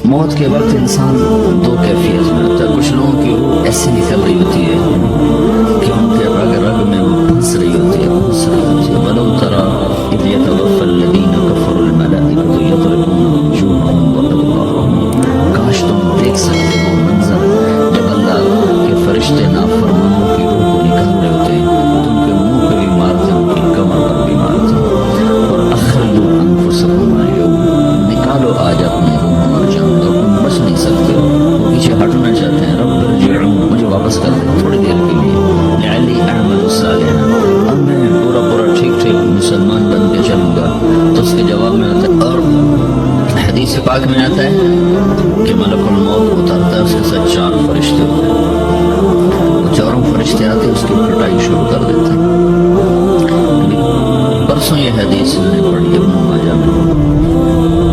موت کے وقت انسان دو کیفیت میں ہوتا ہے. کچھ لوگوں کی روح ایسی نکل رہی ہوتی ہے کہ ان کے رگ رگ میں وہ پھنس رہی ہوتی ہے. وَلَوْ تَرَىٰ إِذْ يَتَوَفَّى الَّذِينَ كَفَرُوا الْمَلَائِكَةُ يَضْرِبُونَ وُجُوهَهُمْ وَأَدْبَارَهُمْ. کاش تم دیکھ سکتے وہ منظر جب اللہ کے فرشتے نافرمانوں کی روح کو نکال رہے ہوتے ہیں تو ان کے منہ پہ بھی مارتے ہیں, ان کی کمر پر بھی مارتے ہیں. اور اخرجوا انفسکم اليوم, نکالو آج اپنے روح اور جان, اور تم بچ نہیں سکتے ہو. وہ پیچھے ہٹنا چاہتے ہیں, رب ارجعون, مجھے واپس کر دیں تھوڑی دیر کے لیے, لعلی اعمل صالحا, اب میں پورا ٹھیک مسلمان بن کے چلوں گا. تو اس کے جواب میں آتا ہے, اور حدیث پاک میں آتا ہے کہ ملک الموت اترتا ہے, اس کے ساتھ 4 فرشتے ہوتے ہیں. وہ چاروں فرشتے آتے اس کی پٹائی شروع کر دیتے ہیں. پرسوں یہ حدیث میں نے پڑھی ابن ماجہ میں,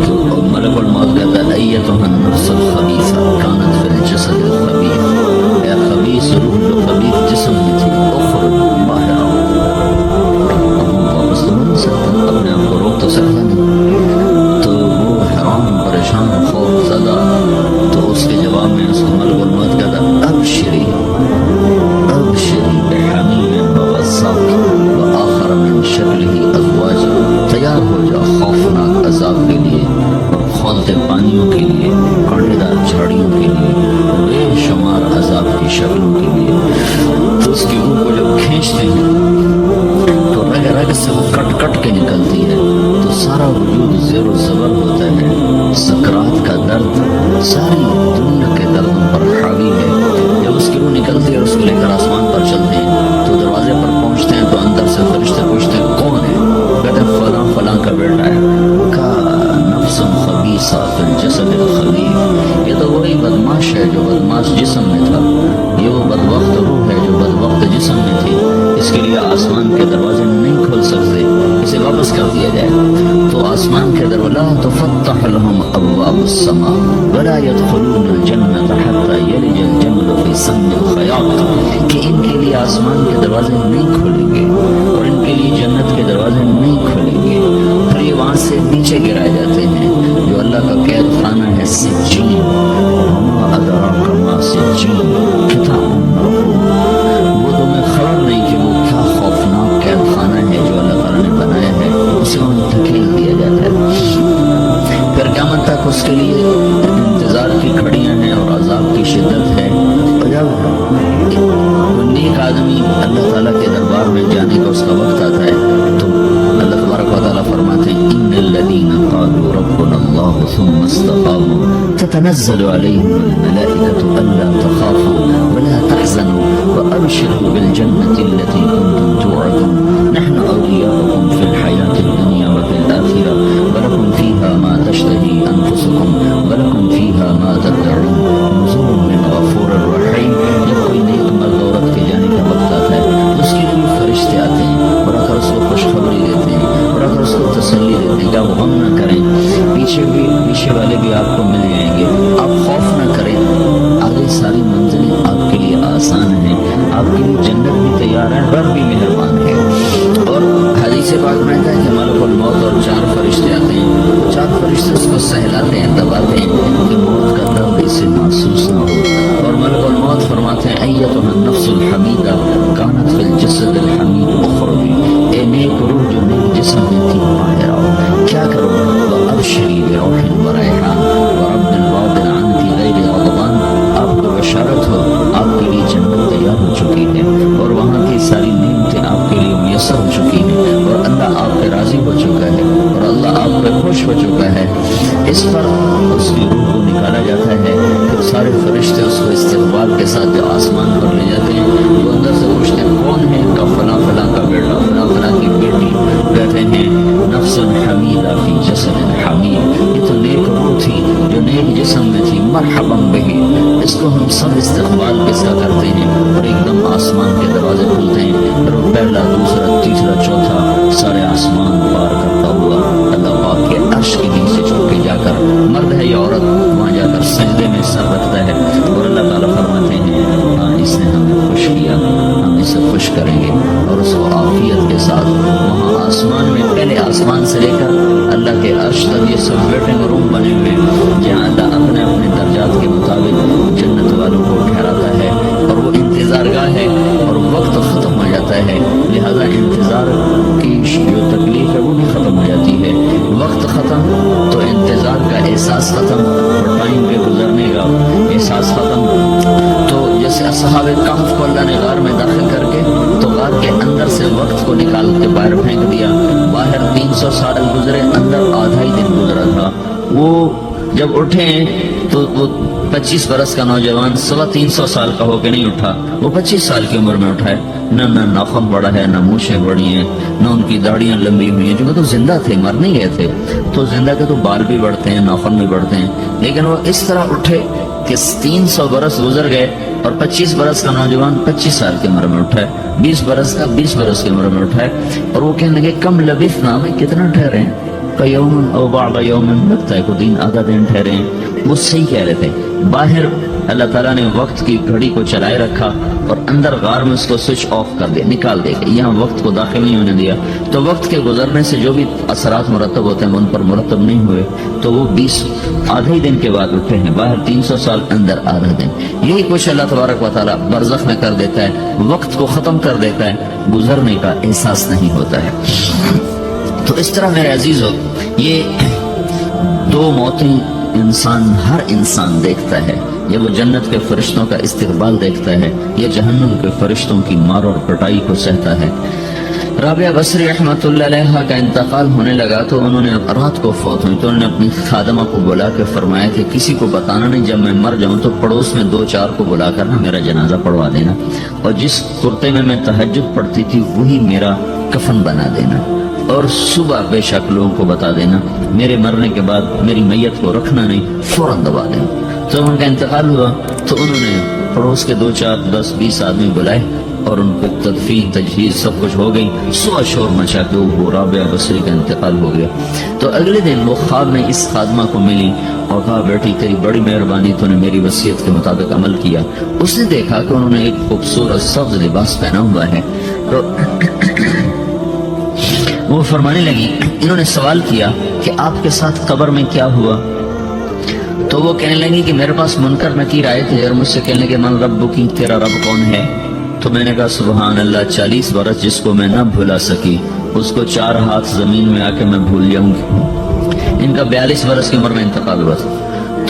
تو ملک الموت کہتا ہے ایتھا النفس الخبیثہ کانت فی الجسد الخبیث, اے خبیث روح جو خبیث جسم میں تھی, اخرج باہر آؤ. واپس تو نہیں سکتا, اپنے آپ کو روک تو سکتا نہیں. تو وہ حیران پریشان خوف زدہ, تو اس کے جواب میں اس کو ملک الموت کہتا ابشری بحمیم وغساق وآخر من شکلہ ازواج, تیار ہو جا خوفناک عذاب کے لیے اور کھولتے پانیوں کے لیے, کانٹے دار جھاڑیوں کے لیے, بے شمار عذاب کی شکلوں کے لیے. تو اس کی روح کو جب کھینچتے ہیں تو رگ رگ سے وہ کٹ کے نکلتی ہے, تو سارا وجود زیر و زبر ہوتا ہے. سکرات کا درد ساری دنیا کے دردوں پر حاوی ہے. جب اس کی روح نکلتی ہے اور اس کو لے کر آسمان پر چلتے ہیں تو دروازے پر پہنچتے ہیں تو اندر سے فرشتے پوچھتے ہیں کون ہے؟ کہتے ہیں فلاں فلاں کا بیٹا ہے. کا نفس خبیثہ فی الجسد الخبیث, یہ تو وہی بدماش ہے جو بدماش جسم میں تھا, یہ وہ بدبخت روح ہے جو بدبخت جسم میں تھی. اس کے لیے آسمان کے دروازے نہیں کھول سکتے, اسے واپس کر دیا جائے. تو آسمان کے دروازے لا تفتح لهم ابواب السماء ولا يدخلون الجنة حتى يلج الجمل في سم الخياط, کہ ان کے لیے آسمان کے دروازے نہیں کھولیں گے اور ان کے لیے جنت کے دروازے نہیں کھولیں گے. پھر یہ وہاں سے نیچے گرائے جاتے ہیں جو اللہ کا قید خانہ ہے سجین. وما ادراک ما سجین کتاب مرقوم, وہ تمہیں خبر نہیں کہ وہ کیا خوفناک قید خانہ ہے جو اللہ تعالیٰ نے بنایا ہے, اسے وہاں دھکیل دیا جاتا ہے. پھر قیامت تک اس کے لیے انتظار کی گھڑیاں ہیں اور عذاب کی شدت ہے. اور جب نیک آدمی اللہ تعالیٰ کے دربار میں جانے کا اس کا وقت آتا ہے تو اللہ تبارک و تعالیٰ فرماتے ہیں ان الذین قالوا ربنا اللہ ثم استقاموا تتنزل علیہم الملائکۃ الا تخافوا ولا تحزنوا وابشروا بالجنة التي كنتم توعدون نحن اولیاؤکم فی الحیاة الدنیا وفی الآخرہ ولکم فیہا ما تشتہی انفسکم ولکم فیہا ما تدعون نزول من غفور الرحیم. جب کوئی نیک مرد عورت کے جانے کا وقت آتا ہے تو اس کے لیے فرشتے آتے ہیں اور اگر اس کو خوشخبری دیتے ہیں اور اگر اس کو تسلی دیتے ہیں کہ آپ غم نہ کریں, پیچھے والے بھی آپ کو مل جائیں گے, آپ خوف نہ کریں, آگے ساری منزلیں آپ کے لیے آسان ہیں, آپ کے لیے جنت بھی تیار ہے, رب بھی مہربان ہے. اور حدیث پاک میں ہے کہ ملک الموت اور 4 فرشتے آتے ہیں, 4 فرشتے اس کو سہلاتے ہیں, دباتے ہیں کہ موت کا درد اسے محسوس نہ ہو. اور ملک الموت فرماتے ہیں ایتھا النفس الحمیدہ کانت فی الجسد الحمید اخرجی, اے نیک روح جو نیک جسم میں تھی باہر آؤ. کیا کرو؟ وابشری بروح وریحان ورب راض عنک غیر غضبان, آپ کو بشارت ہو آپ کے لیے جنت تیار ہو چکی ہے اور وہاں کی ساری نعمتیں آپ کے لیے میسر ہو چکی ہیں اور اللہ آپ پہ راضی ہو چکا ہے اور اللہ آپ پہ خوش ہو چکا ہے. اس پر اس کی روح کو نکالا جاتا ہے. پھر سارے فرشتے اس کو استقبال کے ساتھ جو آسمان پر لے جاتے ہیں وہ اندر سے پوچھتے ہیں کون ہے؟ کا فلاں فلاں کا بیٹا, فلاں فلاں کی بیٹی. کہتے ہیں نفس حمیدہ فی جسد حمید, یہ تو نیک روح تھی جو نیک جسم میں تھی, مرحبا بہی, اس کو ہم سب استقبال کے ساتھ کرتے ہیں. اور ایک دم آسمان کے دروازے کھلتے ہیں, پھر پہلا دوسرا تیسرا چوتھا سارے آسمان پار کرتا ہوا اللہ پاک کے عرش کے نیچے چھپ کے جا کر, مرد ہے یا عورت, وہاں جا کر سجدے میں سر رکھتا ہے اور اللہ تعالیٰ فرماتے ہیں ہاں اس نے ہمیں خوش کیا, ہم اسے خوش کریں گے. اور اس کو عافیت کے ساتھ وہاں آسمان میں, پہلے آسمان سے لے کر اللہ کے عرش تک یہ سب ویٹنگ روم بنے ہوئے جہاں اللہ اپنے ختم اور ٹائم کے گزرنے کا احساس ختم. تو جیسے اصحاب کہف کو اللہ نے غار میں داخل کر کے تو غار کے اندر سے وقت کو نکال کے باہر پھینک دیا. باہر 300 سال گزرے, اندر آدھا ہی دن گزرا تھا. وہ جب اٹھے تو وہ 25 برس کا نوجوان 350 سال کا ہو کے نہیں اٹھا, وہ 25 سال کی عمر میں اٹھا ہے. نہ ناخن بڑا ہے, نہ مونچھیں بڑی ہیں, نہ ان کی داڑیاں لمبی ہوئی ہیں, جو کہ تو زندہ تھے, مر نہیں گئے تھے. تو زندہ کے تو بال بھی بڑھتے ہیں, ناخن بھی بڑھتے ہیں, لیکن وہ اس طرح اٹھے کہ 300 برس گزر گئے اور 25 برس کا نوجوان 25 سال کی عمر میں اٹھا ہے, 20 برس کا 20 برس کی عمر میں اٹھا ہے. اور وہ کہنے لگے کم لبثنا, میں کتنا ٹھہرے ہیں, یوم او بعض یوم, لگتا ہے کوئی دن آدھا دن ٹھہرے ہیں. وہ صحیح کہہ رہے تھے. باہر اللہ تعالیٰ نے وقت کی گھڑی کو چلائے رکھا اور اندر غار میں اس کو سوئچ آف کر دیا, نکال دیا, یہاں وقت کو داخل نہیں ہونے دیا. تو وقت کے گزرنے سے جو بھی اثرات مرتب ہوتے ہیں ان پر مرتب نہیں ہوئے. تو وہ 20 آدھے دن کے بعد اٹھے ہیں. باہر 300 سال, اندر آدھا دن. یہی کچھ اللہ تبارک و تعالیٰ برزخ میں کر دیتا ہے, وقت کو ختم کر دیتا ہے, گزرنے کا احساس نہیں ہوتا ہے. تو اس طرح میرے عزیزو, یہ 2 موتیں انسان, ہر انسان دیکھتا ہے. یہ وہ جنت کے فرشتوں کا استقبال دیکھتا ہے, یہ جہنم کے فرشتوں کی مار اور پٹائی کو سہتا ہے. رابعہ بصری رحمۃ اللہ علیہ کا انتقال ہونے لگا تو انہوں نے رات کو فوت ہوئی تو انہوں نے اپنی خادمہ کو بلا کے فرمایا کہ کسی کو بتانا نہیں, جب میں مر جاؤں تو پڑوس میں 2-4 کو بلا کر میرا جنازہ پڑھوا دینا, اور جس کرتے میں تہجد پڑھتی تھی وہی میرا کفن بنا دینا, اور صبح بے شک لوگوں کو بتا دینا, میرے مرنے کے بعد میری میت کو رکھنا نہیں, فوراً دبا دینا. تو ان کا انتقال ہوا تو انہوں نے پڑوس کے 2-4-10-20 آدمی بلائے اور ان کو تدفین تجہیز سب کچھ ہو گئی. صبح شور مچا کے وہ رابعہ بصری کا انتقال ہو گیا. تو اگلے دن وہ خواب میں اس خادمہ کو ملی اور کہا بیٹی تیری بڑی مہربانی, تو نے میری وصیت کے مطابق عمل کیا. اس نے دیکھا کہ انہوں نے ایک خوبصورت سبز لباس پہنا ہوا ہے. تو وہ فرمانے لگی, انہوں نے سوال کیا کہ آپ کے ساتھ قبر میں کیا ہوا؟ تو وہ کہنے لگی کہ میرے پاس منکر نکیر آئے تھے اور مجھ سے کہنے لگے من ربکی, تیرا رب کون ہے؟ تو میں نے کہا سبحان اللہ, 40 برس جس کو میں نہ بھلا سکی اس کو 4 ہاتھ زمین میں آ کے میں بھول جاؤں گی. ان کا 42 برس کی عمر میں انتقال ہوا تھا.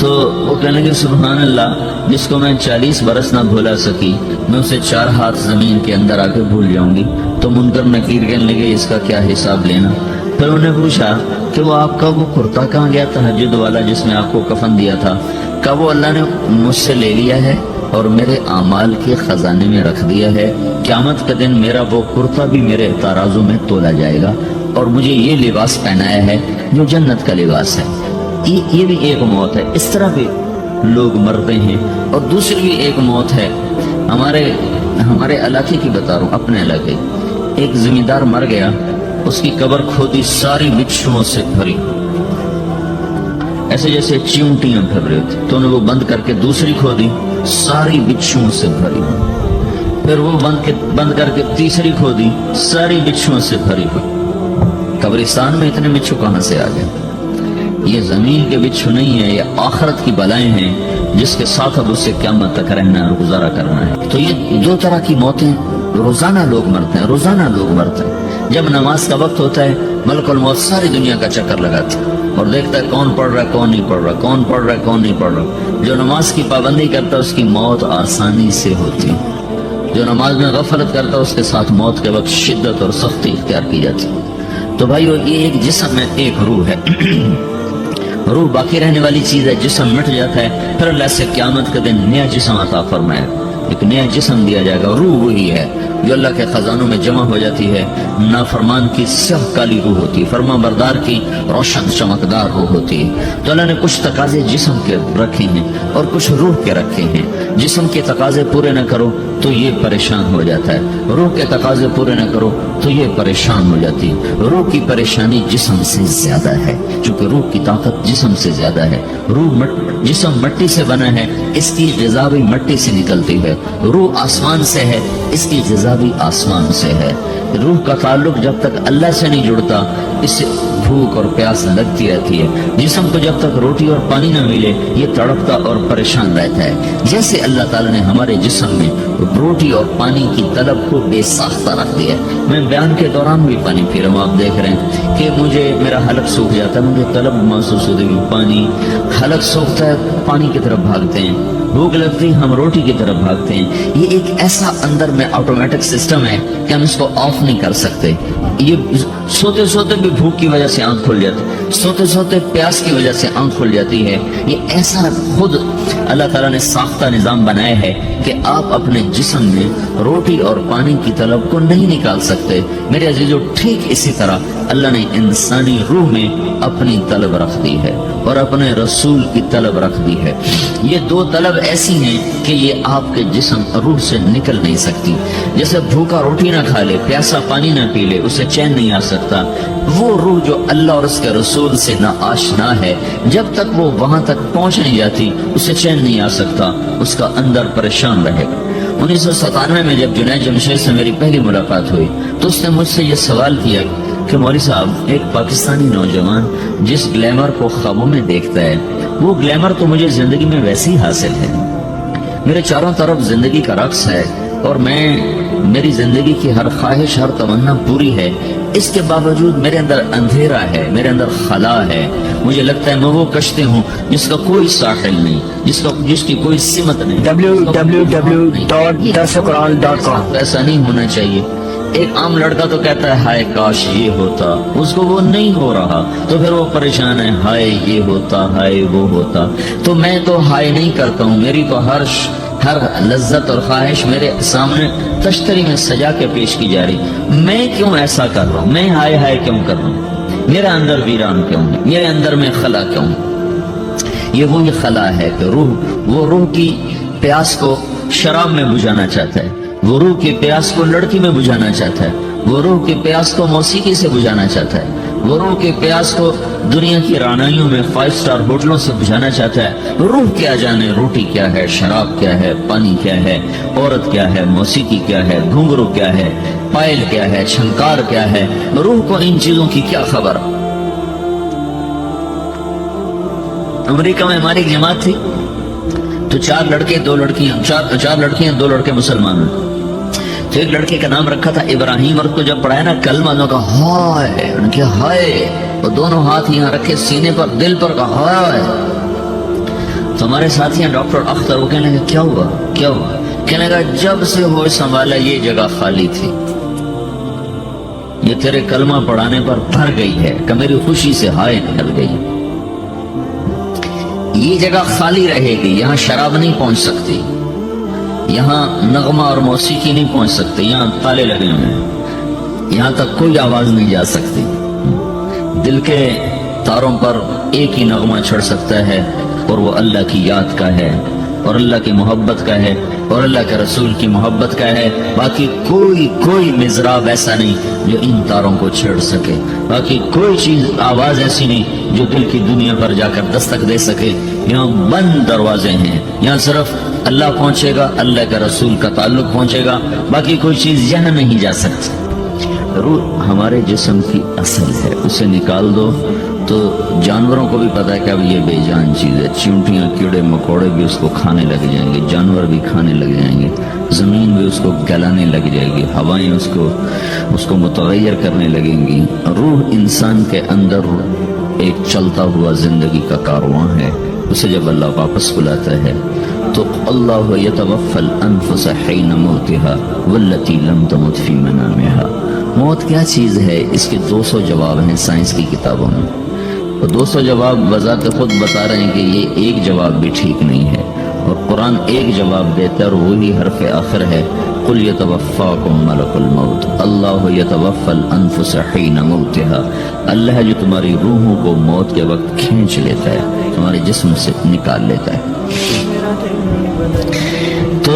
تو وہ کہنے لگے سبحان اللہ, جس کو میں 40 برس نہ بھولا سکی میں اسے 4 ہاتھ زمین کے اندر آ کے بھول جاؤں گی. تو منکر نکیر کہنے لگے اس کا کیا حساب لینا؟ پھر انہوں نے پوچھا کہ وہ آپ کا وہ کرتا کہاں گیا تہجد والا جس میں آپ کو کفن دیا تھا؟ کہ وہ اللہ نے مجھ سے لے لیا ہے اور میرے اعمال کے خزانے میں رکھ دیا ہے. قیامت کے دن میرا وہ کرتا بھی میرے ترازو میں تولا جائے گا اور مجھے یہ لباس پہنایا ہے جو جنت کا لباس ہے. یہ بھی ایک موت ہے. اس طرح بھی لوگ مرتے ہیں. اور دوسری بھی ایک موت ہے. ہمارے علاقے کی بتا رہا ہوں, اپنے علاقے. ایک زمیندار مر گیا, اس کی قبر کھودی, ساری بچھوؤں سے بھری, ایسے جیسے چیونٹیاں پھر رہی تھی. تو انہوں نے وہ بند کر کے دوسری کھودی, ساری بچھوؤں سے بھری. پھر وہ بند کر کے تیسری کھودی, ساری بچھوؤں سے بھری. قبرستان میں اتنے بچھو کہاں سے آ گئے؟ یہ زمین کے بچھو نہیں ہے, یہ آخرت کی بلائیں ہیں جس کے ساتھ اب اسے قیامت تک رہنا اور گزارا کرنا ہے. تو یہ 2 طرح کی موتیں روزانہ لوگ مرتے ہیں, روزانہ لوگ مرتے ہیں. جب نماز کا وقت ہوتا ہے ملک الموت ساری دنیا کا چکر لگاتا ہے اور دیکھتا ہے کون پڑھ رہا ہے کون نہیں پڑھ رہا, کون پڑھ رہا ہے کون نہیں پڑھ رہا. جو نماز کی پابندی کرتا ہے اس کی موت آسانی سے ہوتی, جو نماز میں غفلت کرتا ہے اس کے ساتھ موت کے وقت شدت اور سختی اختیار کی جاتی. تو بھائیو, یہ ایک جسم ہے, ایک روح ہے. روح باقی رہنے والی چیز ہے, جسم مٹ جاتا ہے. پھر اللہ سے قیامت کے دن نیا جسم عطا فرمائے, ایک نیا جسم دیا جائے گا. روح وہی ہے جو اللہ کے خزانوں میں جمع ہو جاتی ہے. نافرمان کی سیاہ کالی روح ہوتی ہے, فرما بردار کی روشن چمکدار روح ہوتی ہے. تو اللہ نے کچھ تقاضے جسم کے رکھے ہیں اور کچھ روح کے رکھے ہیں. جسم کے تقاضے پورے نہ کرو تو یہ پریشان ہو جاتا ہے, روح کے تقاضے پورے نہ کرو تو یہ پریشان ہو جاتی ہے. روح کی پریشانی جسم سے زیادہ ہے, چونکہ روح کی طاقت جسم سے زیادہ ہے. جسم مٹی سے بنا ہے, اس کی غذا بھی مٹی سے نکلتی ہے. روح آسمان سے ہے, اس کی غذا بھی آسمان سے ہے. روح کا تعلق جب تک اللہ سے نہیں جڑتا, اس بھوک اور پیاس لگتی رہتی ہے. جسم کو جب تک روٹی اور پانی نہ ملے یہ تڑپتا اور پریشان رہتا ہے. جیسے اللہ تعالیٰ نے ہمارے جسم میں روٹی اور پانی کی طلب کو بے ساختہ رکھ دیا ہے. میں بیان کے دوران بھی پانی پی رہا ہوں, آپ دیکھ رہے ہیں کہ مجھے میرا حلق سوکھ جاتا ہے, مجھے طلب محسوس ہوتی ہے پانی, حلق سوکھتا ہے پانی کی طرف بھاگتے ہیں, بھوک لگتی ہم روٹی کی طرف بھاگتے ہیں. یہ ایک ایسا اندر میں آٹومیٹک سسٹم ہے کہ ہم اس کو آف نہیں کر سکتے. یہ سوتے سوتے بھی بھوک کی وجہ سے آنکھ کھل جاتی ہے, سوتے سوتے پیاس کی وجہ سے آنکھ کھل جاتی ہے. یہ ایسا خود اللہ تعالیٰ نے ساختہ نظام بنایا ہے کہ آپ اپنے جسم میں روٹی اور پانی کی طلب کو نہیں نکال سکتے. میرے عزیزو, ٹھیک اسی طرح اللہ نے انسانی روح میں اپنی طلب رکھ دی ہے اور اپنے رسول کی طلب رکھ دی ہے. یہ دو طلب ایسی ہیں کہ یہ آپ کے جسم روح سے نکل نہیں سکتی. جیسے بھوکا روٹی نہ کھا لے, پیاسا پانی نہ پی لے, اسے چین نہیں آ سکتا. وہ روح جو اللہ اور اس کے رسول سے نا آشنا ہے, جب تک وہ وہاں تک پہنچ نہیں جاتی اسے چین نہیں آ سکتا, اس کا اندر پریشان رہے گا. 1997 میں جب جنید جمشید سے میری پہلی ملاقات ہوئی تو اس نے مجھ سے یہ سوال کیا کہ مولوی صاحب, ایک پاکستانی نوجوان جس گلیمر کو خوابوں میں دیکھتا ہے وہ گلیمر تو مجھے زندگی میں ویسے ہی حاصل ہے. میرے چاروں طرف زندگی کا رقص ہے اور میری زندگی کی ہر خواہش, ہر تمنا پوری ہے. اس کے باوجود میرے اندر اندھیرا ہے, میرے اندر خلا ہے. مجھے لگتا ہے میں وہ کشتی ہوں جس کا کوئی ساحل نہیں, جس کی کوئی سمت نہیں. www.darsulquran.com. ایسا نہیں ہونا چاہیے. ایک عام لڑکا تو کہتا ہے ہائے کاش یہ ہوتا, اس کو وہ نہیں ہو رہا تو پھر وہ پریشان ہے, ہائے یہ ہوتا, ہائے وہ ہوتا. تو میں تو ہائے نہیں کرتا ہوں, میری تو ہر لذت اور خواہش میرے سامنے تشتری میں سجا کے پیش کی جا رہی. میں کیوں ایسا کر رہا ہوں, میں ہائے ہائے کیوں کر رہا ہوں, میرا اندر ویران کیوں ہے, میرے اندر میں خلا کیوں. یہ وہی خلا ہے کہ وہ روح کی پیاس کو شراب میں بجھانا چاہتا ہے, وہ روح کی پیاس کو لڑکی میں بجھانا چاہتا ہے, وہ روح کی پیاس کو موسیقی سے بجھانا چاہتا ہے, وہ روح کی پیاس کو دنیا کی رانائیوں میں 5 اسٹار ہوٹلوں سے بجھانا چاہتا ہے. روح کیا جانے روٹی کیا ہے, شراب کیا ہے, پانی کیا ہے, عورت کیا ہے, موسیقی کیا ہے, گھنگرو کیا ہے, پائل کیا ہے, چھنکار کیا ہے. روح کو ان چیزوں کی کیا خبر. امریکہ میں ہماری ایک جماعت تھی تو 4 لڑکے 2 لڑکیاں, 4 لڑکیاں 2 لڑکے مسلمان ہوئے. تو ایک لڑکے کا نام رکھا تھا ابراہیم, اور کو جب پڑھایا نا کلمہ انہوں نے کہا ہائے, انہوں نے کہا ہائے, اور دونوں ہاتھ یہاں رکھے سینے پر, دل پر, کہا ہائے. تو ہمارے ساتھی ہیں ڈاکٹر اختر, وہ کہنے لگے کیا ہوا کیا ہوا, کہنے لگا جب سے ہوش سنبھالا یہ جگہ خالی تھی, یہ تیرے کلمہ پڑھانے پر بھر گئی ہے کہ میری خوشی سے ہائے نکل گئی. یہ جگہ خالی رہے گی, یہاں شراب نہیں پہنچ سکتی, یہاں نغمہ اور موسیقی نہیں پہنچ سکتے, یہاں تالے لگے ہوئے ہیں, یہاں تک کوئی آواز نہیں جا سکتی. دل کے تاروں پر ایک ہی نغمہ چڑھ سکتا ہے اور وہ اللہ کی یاد کا ہے اور اللہ کی محبت کا ہے اور اللہ کے رسول کی محبت کا ہے. باقی کوئی مزراب ایسا نہیں جو ان تاروں کو چھیڑ سکے, باقی کوئی چیز آواز ایسی نہیں جو دل کی دنیا پر جا کر دستک دے سکے. یہاں بند دروازے ہیں, یہاں صرف اللہ پہنچے گا, اللہ کے رسول کا تعلق پہنچے گا, باقی کوئی چیز یہاں نہیں جا سکتی. روح ہمارے جسم کی اصل ہے, اسے نکال دو تو جانوروں کو بھی پتا ہے کہ اب یہ بے جان چیز ہے. چیونٹیاں کیڑے مکوڑے بھی اس کو کھانے لگ جائیں گے, جانور بھی کھانے لگ جائیں گے, زمین بھی اس کو گلانے لگ جائے گی, ہوائیں اس کو متغیر کرنے لگیں گی. روح انسان کے اندر ایک چلتا ہوا زندگی کا کارواں ہے. اسے جب اللہ واپس بلاتا ہے تو اللہ یتوفی الانفس حین موتها والتی لم تمت فی منامها. موت کیا چیز ہے, اس کے 200 جواب ہیں سائنس کی کتابوں میں, اور 200 جواب بذات خود بتا رہے ہیں کہ یہ ایک جواب بھی ٹھیک نہیں ہے, اور قرآن ایک جواب دیتا ہے اور وہی حرف آخر ہے قل یتوفاکم ملک الموت اللہ یتوفی الانفس حین موتها. اللہ ہے جو تمہاری روحوں کو موت کے وقت کھینچ لیتا ہے, تمہارے جسم سے نکال لیتا ہے. تو